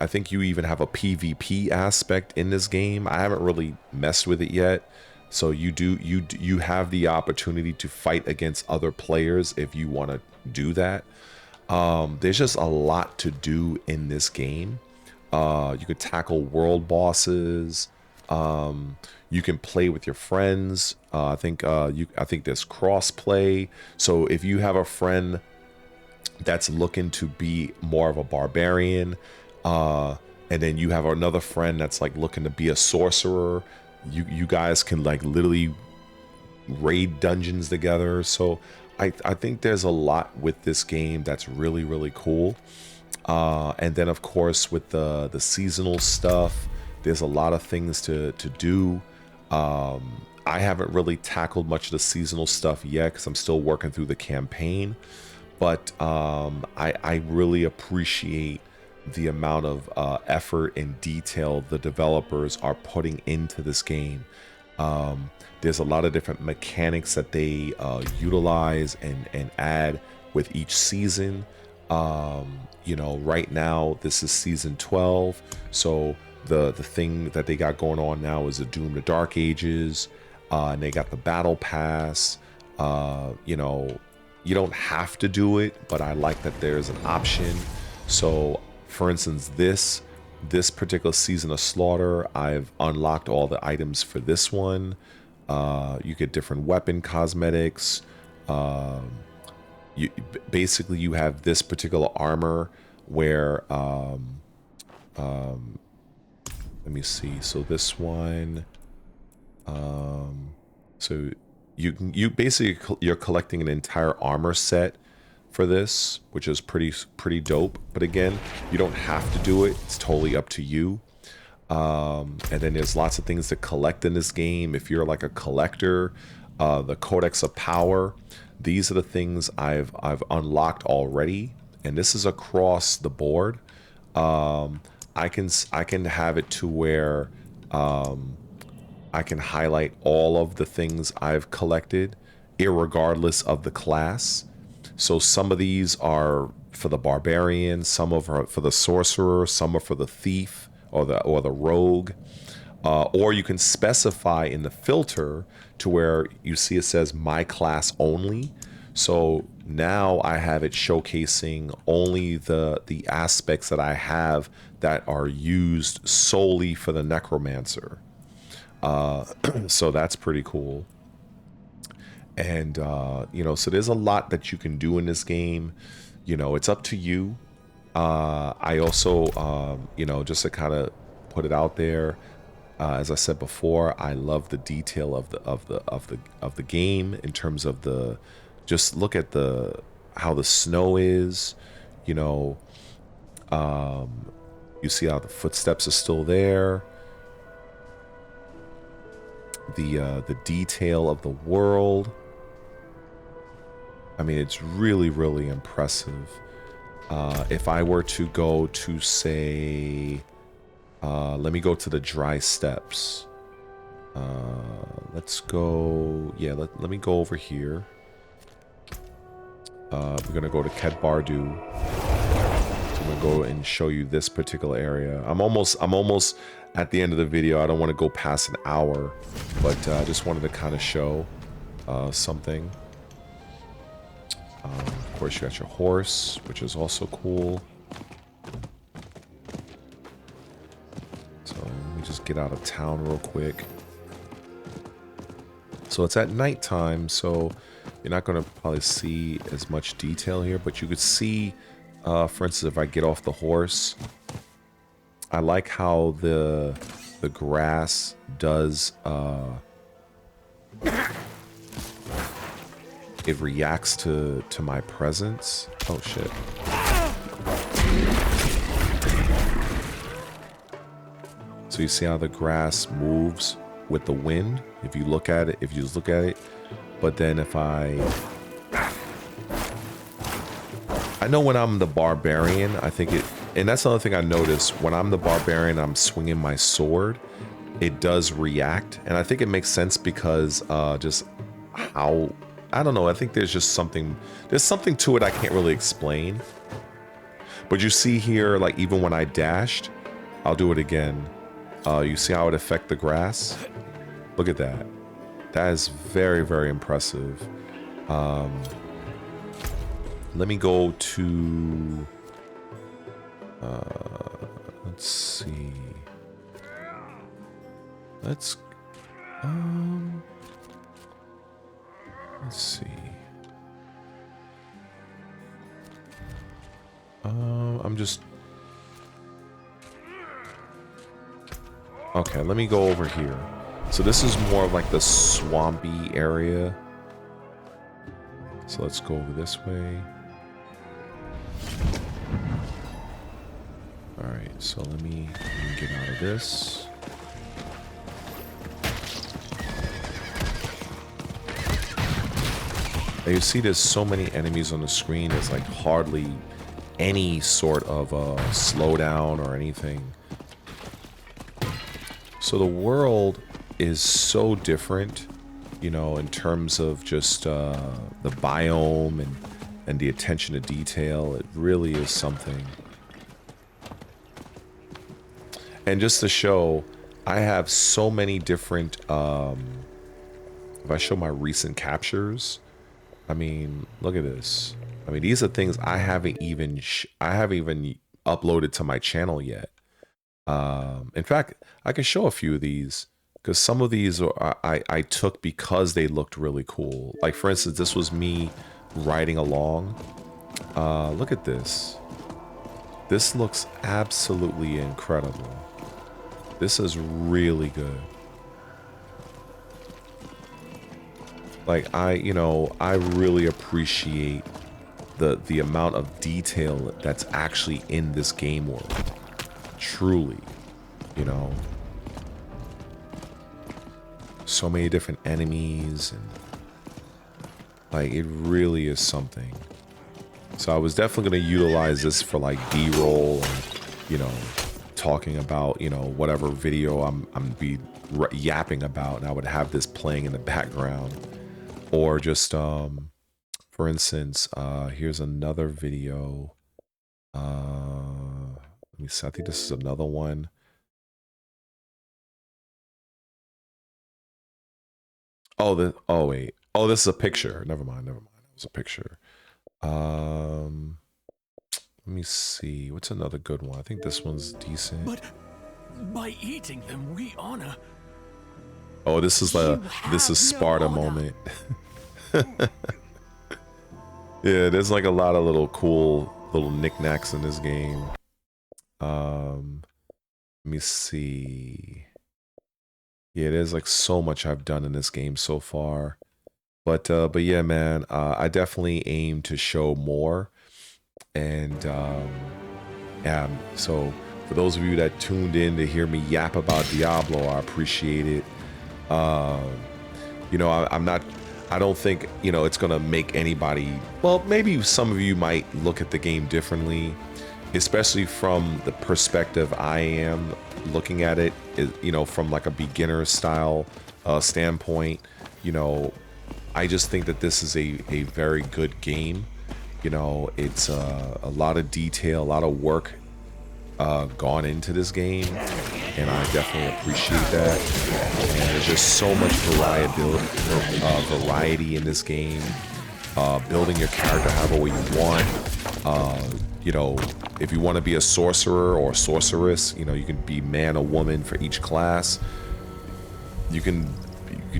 I think you even have a PvP aspect in this game. I haven't really messed with it yet. So you have the opportunity to fight against other players if you want to do that. There's just a lot to do in this game. You could tackle world bosses. You can play with your friends. I think there's cross play. So if you have a friend that's looking to be more of a barbarian, and then you have another friend that's like looking to be a sorcerer, you guys can like literally raid dungeons together. So I think there's a lot with this game that's really, really cool. And then of course with the seasonal stuff, there's a lot of things to do. I haven't really tackled much of the seasonal stuff yet because I'm still working through the campaign. But I really appreciate the amount of effort and detail the developers are putting into this game. There's a lot of different mechanics that they utilize and add with each season. You know, right now this is season 12, so the thing that they got going on now is the Doom to Dark Ages, and they got the Battle Pass. You know, you don't have to do it, but I like that there's an option. So, for instance, this particular season of Slaughter, I've unlocked all the items for this one. You get different weapon cosmetics. Basically you have this particular armor where let me see. So this one, so you basically you're collecting an entire armor set for this, which is pretty dope. But again, you don't have to do it. It's totally up to you. And then there's lots of things to collect in this game. If you're like a collector, the Codex of Power, these are the things I've unlocked already, and this is across the board. I can have it to where I can highlight all of the things I've collected, irregardless of the class. So some of these are for the Barbarian, some of are for the Sorcerer, some are for the Thief or the Rogue. Or you can specify in the filter to where you see it says my class only. So now I have it showcasing only the aspects that I have that are used solely for the Necromancer. So that's pretty cool. And you know, so there's a lot that you can do in this game. You know, it's up to you. I also you know, just to kind of put it out there, as I said before, I love the detail of the game in terms of the, just look at how the snow is, you know. You see how the footsteps are still there. The detail of the world. I mean, it's really, really impressive. If I were to go to, say, let me go to the dry steppes. Let's go, yeah, let me go over here. We're gonna go to Ket Bardu. I'm gonna go and show you this particular area. I'm almost at the end of the video. I don't want to go past an hour, but I just wanted to kind of show something. Of course, you got your horse, which is also cool. So let me just get out of town real quick. So it's at nighttime, so you're not going to probably see as much detail here, but you could see, for instance, if I get off the horse, I like how the grass does, it reacts to my presence. Oh shit. So you see how the grass moves with the wind if you look at it, if you just look at it. But then if I know when I'm the Barbarian, I think it, and that's another thing I noticed, when I'm the Barbarian, I'm swinging my sword, it does react. And I think it makes sense because just how, I don't know, I think there's just something, there's something to it I can't really explain. But you see here, like even when I dashed, I'll do it again. You see how it affects the grass? Look at that. That is very, very impressive. Let me go to, let's see. Let's see. I'm just, okay, let me go over here. So this is more of like the swampy area. So let's go over this way. All right, so let me get out of this. And you see there's so many enemies on the screen, there's like hardly any sort of slowdown or anything. So the world is so different, you know, in terms of just the biome and the attention to detail. It really is something. And just to show, I have so many different, if I show my recent captures, I mean, look at this. I mean, these are things I haven't even uploaded to my channel yet. In fact, I can show a few of these because some of these I took because they looked really cool. Like for instance, this was me riding along. Look at this. This looks absolutely incredible. This is really good. Like I really appreciate the amount of detail that's actually in this game world. Truly, you know. So many different enemies and like it really is something. So I was definitely going to utilize this for like B-roll and, you know, talking about, you know, whatever video I'm be yapping about, and I would have this playing in the background. Or just for instance, here's another video. Let me see, I think this is another one. Oh, wait. Oh, this is a picture. Never mind. It was a picture. Let me see. What's another good one? I think this one's decent. But by eating them, we honor. Oh, this is Sparta moment. Yeah, there's like a lot of little cool little knickknacks in this game. Let me see. Yeah, there's like so much I've done in this game so far. But yeah, man, I definitely aim to show more. And so for those of you that tuned in to hear me yap about Diablo, I appreciate it. You know, I don't think, you know, it's gonna make anybody, well, maybe some of you might look at the game differently, especially from the perspective I am looking at it, you know, from like a beginner style standpoint. You know, I just think that this is a very good game. You know, it's a lot of detail, a lot of work gone into this game, and I definitely appreciate that. And there's just so much variety in this game. Building your character however way you want. You know, if you want to be a sorcerer or a sorceress, you know, you can be man or woman for each class. You can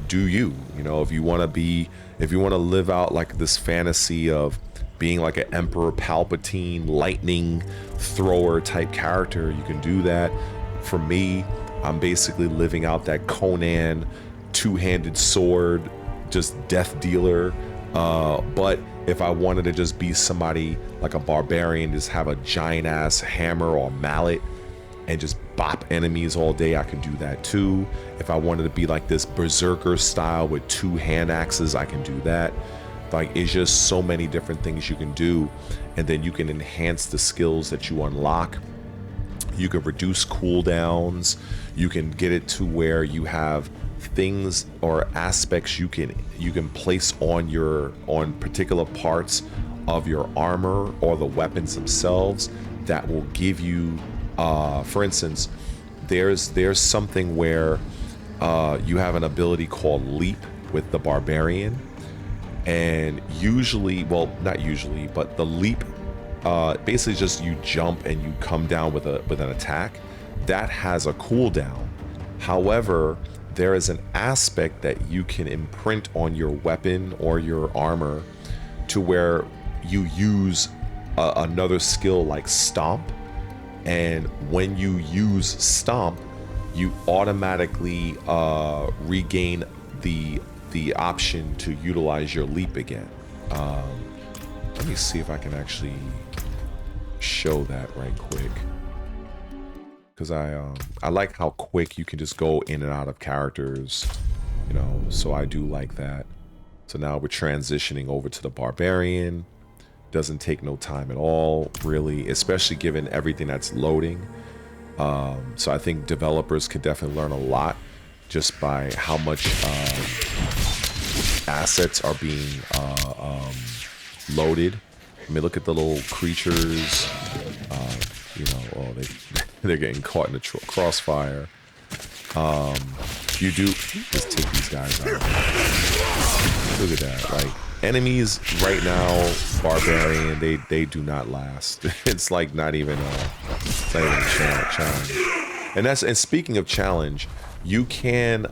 do you know, if you want to live out like this fantasy of being like an Emperor Palpatine lightning thrower type character, you can do that. For me, I'm basically living out that Conan two-handed sword, just death dealer. But if I wanted to just be somebody like a barbarian, just have a giant ass hammer or mallet and just bop enemies all day, I can do that too. If I wanted to be like this berserker style with two hand axes, I can do that. Like, it's just so many different things you can do, and then you can enhance the skills that you unlock. You can reduce cooldowns. You can get it to where you have things or aspects you can place on particular parts of your armor or the weapons themselves that will give you, for instance, there's something where you have an ability called Leap with the Barbarian. And usually, well, not usually, but the leap, basically just you jump and you come down with an attack. That has a cooldown. However, there is an aspect that you can imprint on your weapon or your armor to where you use another skill like Stomp. And when you use Stomp, you automatically regain the option to utilize your leap again. Let me see if I can actually show that right quick, because I like how quick you can just go in and out of characters, you know, so I do like that. So now we're transitioning over to the Barbarian. Doesn't take no time at all, really, especially given everything that's loading. So I think developers could definitely learn a lot just by how much assets are being loaded. I mean, look at the little creatures. You know, oh, they're getting caught in the crossfire. You do just take these guys out. Look at that. Like, enemies right now, Barbarian, they do not last. It's like not even a challenge. And speaking of challenge, you can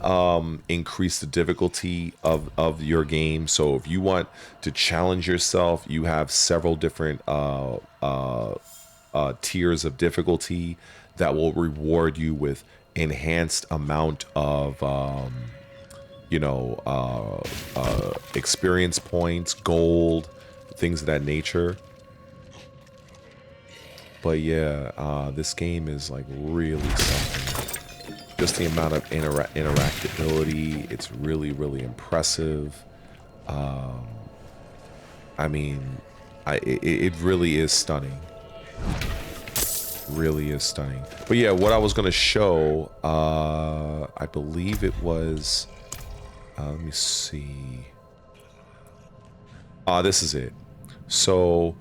increase the difficulty of your game. So if you want to challenge yourself, you have several different tiers of difficulty that will reward you with enhanced amount of experience points, gold, things of that nature. But yeah, this game is like really something. Just the amount of interactability, it's really, really impressive. I mean, it really is stunning. Really is stunning. But yeah, what I was going to show, I believe it was, let me see. This is it. So,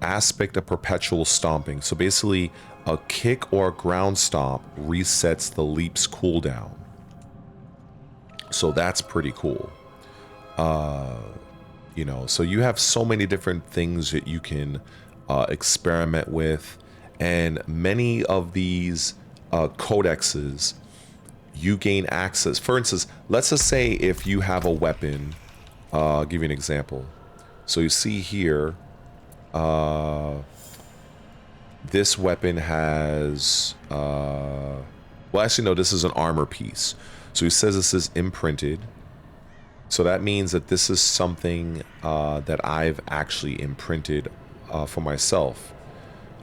aspect of perpetual stomping. So basically, a kick or a ground stomp resets the leap's cooldown. So that's pretty cool. You know, so you have so many different things that you can experiment with. And many of these codexes, you gain access. For instance, let's just say if you have a weapon, I'll give you an example. So you see here, this weapon has, well, actually, no, this is an armor piece. So he says this is imprinted. So that means that this is something that I've actually imprinted for myself.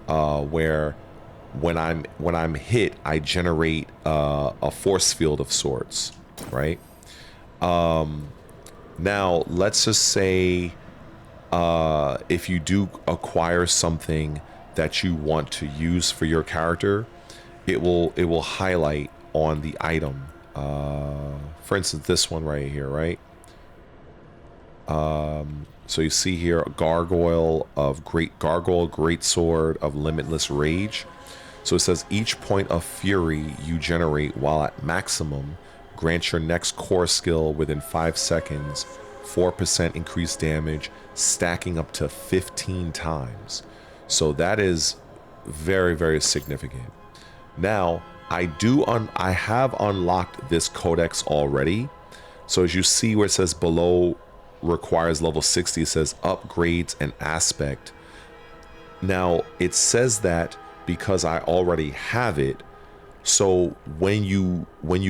Where when I'm hit, I generate a force field of sorts, right? Now let's just say if you do acquire something that you want to use for your character, it will highlight on the item. For instance, this one right here, right? So you see here a gargoyle, greatsword of limitless rage. So it says each point of fury you generate while at maximum grants your next core skill within 5 seconds 4% increased damage, stacking up to 15 times. So that is very, very significant. Now I have unlocked this codex already. So as you see where it says below requires level 60, it says upgrades and aspect. Now it says that because I already have it. So when you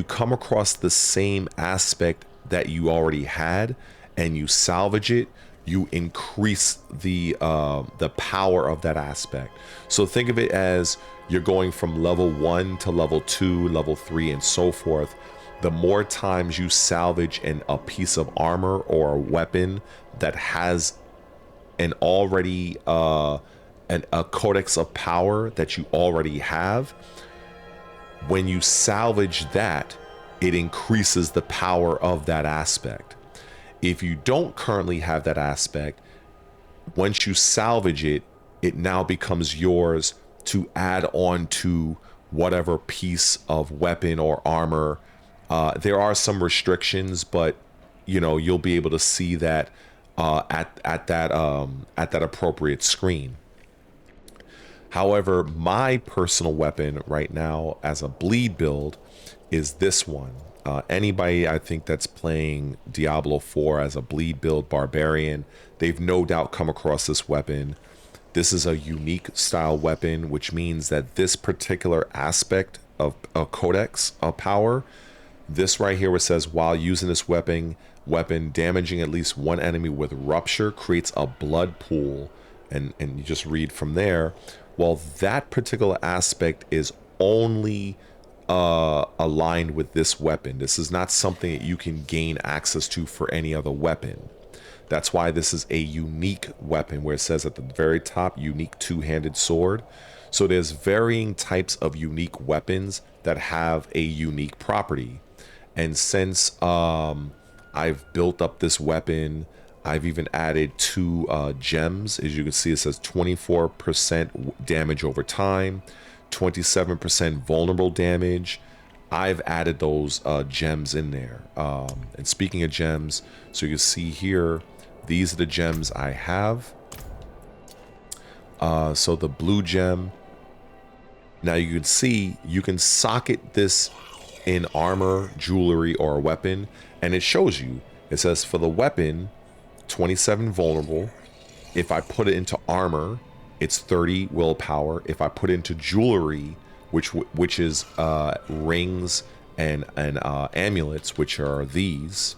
come across the same aspect that you already had and you salvage it, you increase the power of that aspect. So think of it as you're going from level 1 to level 2, level 3, and so forth. The more times you salvage a piece of armor or a weapon that has an already a codex of power that you already have, when you salvage that, it increases the power of that aspect. If you don't currently have that aspect, once you salvage it, it now becomes yours to add on to whatever piece of weapon or armor. There are some restrictions, but you know, you'll be able to see that at that appropriate screen. However, my personal weapon right now as a bleed build is this one. Anybody I think that's playing Diablo 4 as a bleed build Barbarian, they've no doubt come across this weapon. This is a unique style weapon, which means that this particular aspect of a codex of power, this right here where it says while using this weapon damaging at least one enemy with rupture creates a blood pool, and you just read from there. Well, that particular aspect is only aligned with this weapon. This is not something that you can gain access to for any other weapon. That's why this is a unique weapon, where it says at the very top, unique two-handed sword. So there's varying types of unique weapons that have a unique property. And since I've built up this weapon, I've even added 2 gems. As you can see, it says 24% damage over time, 27% vulnerable damage. I've added those gems in there. And speaking of gems, so you can see here, these are the gems I have. So the blue gem, now you can see you can socket this in armor, jewelry, or a weapon, and it shows you. It says for the weapon, 27 vulnerable. If I put it into armor, it's 30 willpower. If I put it into jewelry, which is rings and amulets, which are these.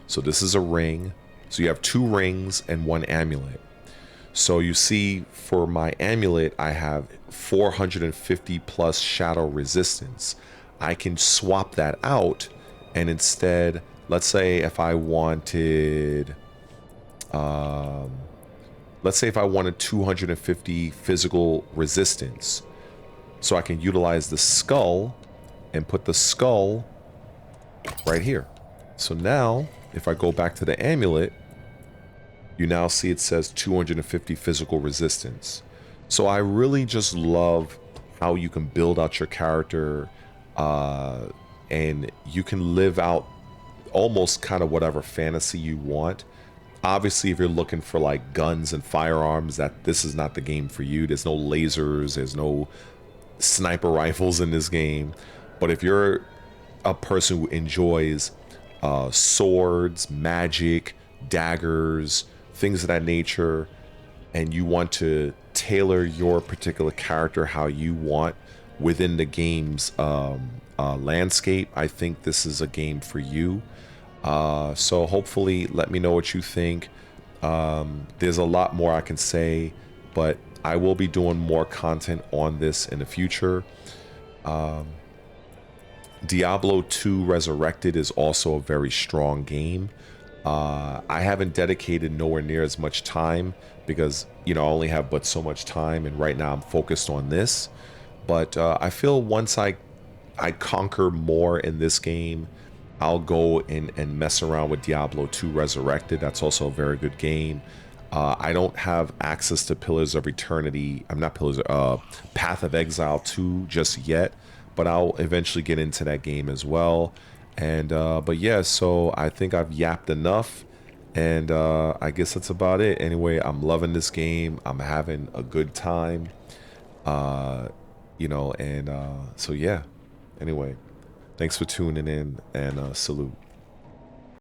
So this is a ring. So you have 2 rings and 1 amulet. So you see, for my amulet, I have 450 plus shadow resistance. I can swap that out, and instead, let's say if I wanted, let's say if I wanted 250 physical resistance, so I can utilize the skull and put the skull right here. So now, if I go back to the amulet, you now see it says 250 physical resistance. So I really just love how you can build out your character, and you can live out almost kind of whatever fantasy you want. Obviously, if you're looking for like guns and firearms, that this is not the game for you. There's no lasers, there's no sniper rifles in this game. But if you're a person who enjoys swords, magic, daggers, things of that nature, and you want to tailor your particular character how you want within the game's landscape, I think this is a game for you. So hopefully let me know what you think. There's a lot more I can say, but I will be doing more content on this in the future. Diablo 2 Resurrected is also a very strong game. I haven't dedicated nowhere near as much time because, you know, I only have but so much time, and right now I'm focused on this. But I feel once I conquer more in this game, I'll go in and mess around with Diablo 2 Resurrected. That's also a very good game. I don't have access to Pillars of Eternity. I'm not Pillars, Path of Exile 2 just yet, but I'll eventually get into that game as well. And but yeah, so I think I've yapped enough, and I guess that's about it. Anyway, I'm loving this game. I'm having a good time, you know, and so yeah. Anyway, thanks for tuning in, and salute.